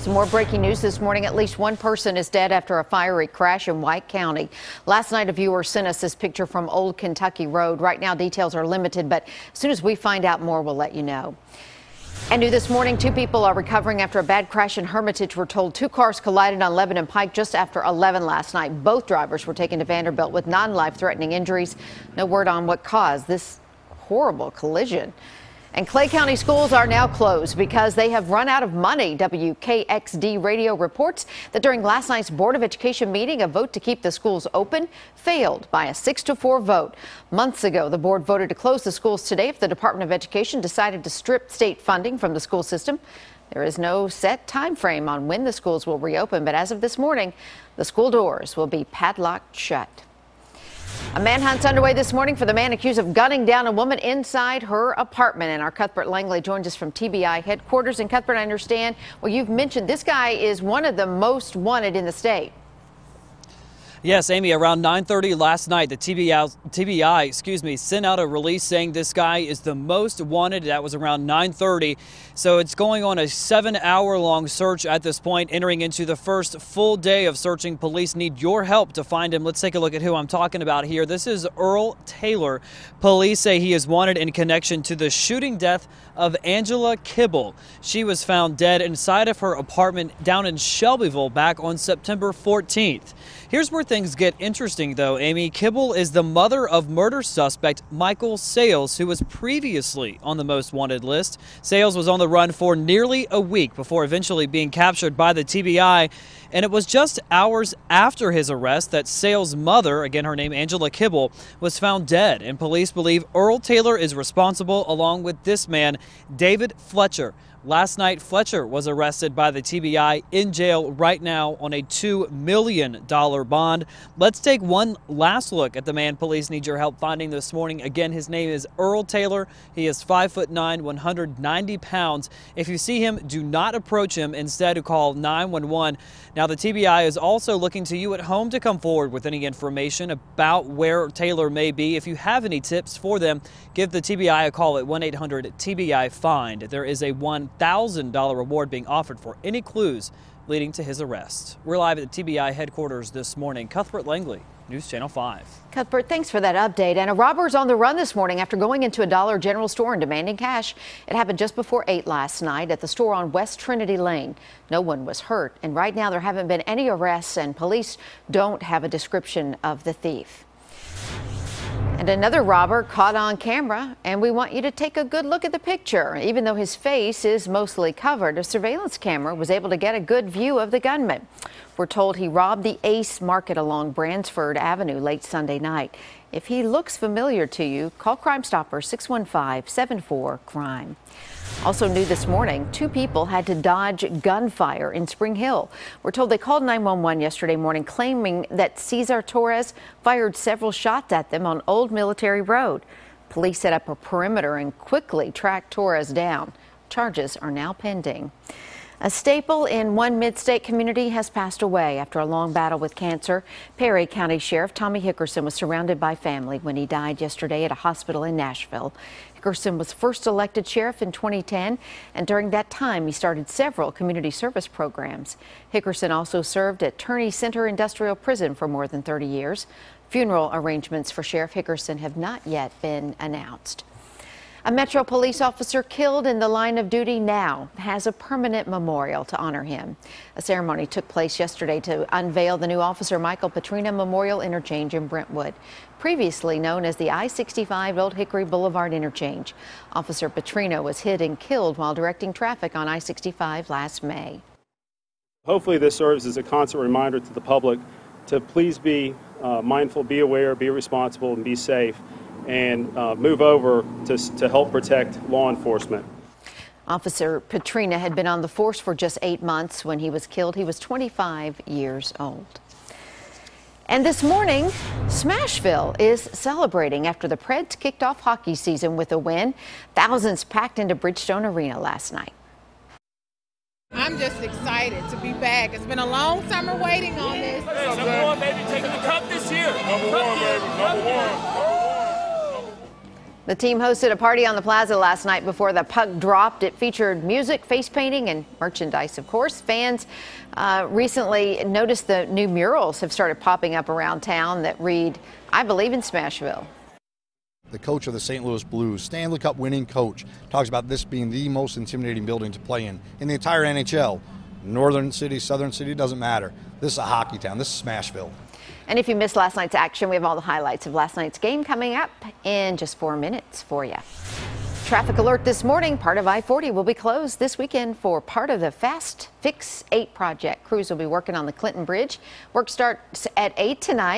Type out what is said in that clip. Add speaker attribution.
Speaker 1: Some more breaking news this morning. At least one person is dead after a fiery crash in White County. Last night, a viewer sent us this picture from Old Kentucky Road. Right now, details are limited, but as soon as we find out more, we'll let you know. And new this morning, 2 people are recovering after a bad crash in Hermitage. We're told 2 cars collided on Lebanon Pike just after 11 last night. Both drivers were taken to Vanderbilt with non-life-threatening injuries. No word on what caused this horrible collision. And Clay County schools are now closed because they have run out of money. WKXD radio reports that during last night's Board of Education meeting, a vote to keep the schools open failed by a 6-4 vote. Months ago, the board voted to close the schools today if the Department of Education decided to strip state funding from the school system. There is no set time frame on when the schools will reopen, but as of this morning, the school doors will be padlocked shut. A manhunt's underway this morning for the man accused of gunning down a woman inside her apartment. And our Cuthbert Langley joins us from TBI headquarters. And Cuthbert, I understand, well, you've mentioned this guy is one of the most wanted in the state.
Speaker 2: Yes, Amy, around 9:30 last night, the TBI sent out a release saying this guy is the most wanted. That was around 9:30. So it's going on a 7-hour-long search at this point, entering into the first full day of searching. Police need your help to find him. Let's take a look at who I'm talking about here. This is Earl Taylor. Police say he is wanted in connection to the shooting death of Angela Kibble. She was found dead inside of her apartment down in Shelbyville back on September 14th. Here's where things get interesting, though, Amy. Kibble is the mother of murder suspect Michael Sales, who was previously on the most wanted list. Sales was on the run for nearly a week before eventually being captured by the TBI. And it was just hours after his arrest that Sales' mother, again her name Angela Kibble, was found dead. And police believe Earl Taylor is responsible, along with this man, David Fletcher. Last night, Fletcher was arrested by the TBI in jail right now on a $2 million bond. Let's take one last look at the man police need your help finding this morning. Again, his name is Earl Taylor. He is 5'9", 190 pounds. If you see him, do not approach him. Instead, call 911. Now, the TBI is also looking to you at home to come forward with any information about where Taylor may be. If you have any tips for them, give the TBI a call at 1-800-TBI-FIND. There is a $1,000 reward being offered for any clues leading to his arrest. We're live at the TBI headquarters this morning. Cuthbert Langley, News Channel 5.
Speaker 1: Cuthbert, thanks for that update. And a robber's on the run this morning after going into a Dollar General store and demanding cash. It happened just before 8 last night at the store on West Trinity Lane. No one was hurt, and right now there haven't been any arrests, and police don't have a description of the thief. And another robber caught on camera, and we want you to take a good look at the picture. Even though his face is mostly covered, a surveillance camera was able to get a good view of the gunman. We're told he robbed the Ace Market along Bransford Avenue late Sunday night. If he looks familiar to you, call Crime Stopper 615-74-CRIME. Also new this morning, 2 people had to dodge gunfire in Spring Hill. We're told they called 911 yesterday morning claiming that Cesar Torres fired several shots at them on Old Military Road. Police set up a perimeter and quickly tracked Torres down. Charges are now pending. A staple in one mid-state community has passed away after a long battle with cancer. Perry County Sheriff Tommy Hickerson was surrounded by family when he died yesterday at a hospital in Nashville. Hickerson was first elected sheriff in 2010, and during that time he started several community service programs. Hickerson also served at Turney Center Industrial Prison for more than 30 years. Funeral arrangements for Sheriff Hickerson have not yet been announced. A Metro police officer killed in the line of duty now has a permanent memorial to honor him. A ceremony took place yesterday to unveil the new Officer Michael Petrina Memorial Interchange in Brentwood, previously known as the I-65 Old Hickory Boulevard Interchange. Officer Petrina was hit and killed while directing traffic on I-65 last May.
Speaker 3: Hopefully this serves as a constant reminder to the public to please be mindful, be aware, be responsible, and be safe, and move over to help protect law enforcement.
Speaker 1: Officer Petrina had been on the force for just 8 months when he was killed. He was 25 years old. And this morning, Smashville is celebrating after the Preds kicked off hockey season with a win. Thousands packed into Bridgestone Arena last night.
Speaker 4: I'm just excited to be back. It's been a long summer waiting on this.
Speaker 5: Hey, number 1, baby, taking the cup this year. Number 1, baby, number 1.
Speaker 1: The team hosted a party on the plaza last night before the puck dropped. It featured music, face painting, and merchandise, of course. Fans recently noticed the new murals have started popping up around town that read, "I believe in Smashville."
Speaker 5: The coach of the St. Louis Blues, Stanley Cup winning coach, talks about this being the most intimidating building to play in the entire NHL. Northern city, southern city, doesn't matter. This is a hockey town. This is Smashville.
Speaker 1: And if you missed last night's action, we have all the highlights of last night's game coming up in just 4 minutes for you. Traffic alert this morning. Part of I-40 will be closed this weekend for part of the Fast Fix 8 project. Crews will be working on the Clinton Bridge. Work starts at 8 tonight.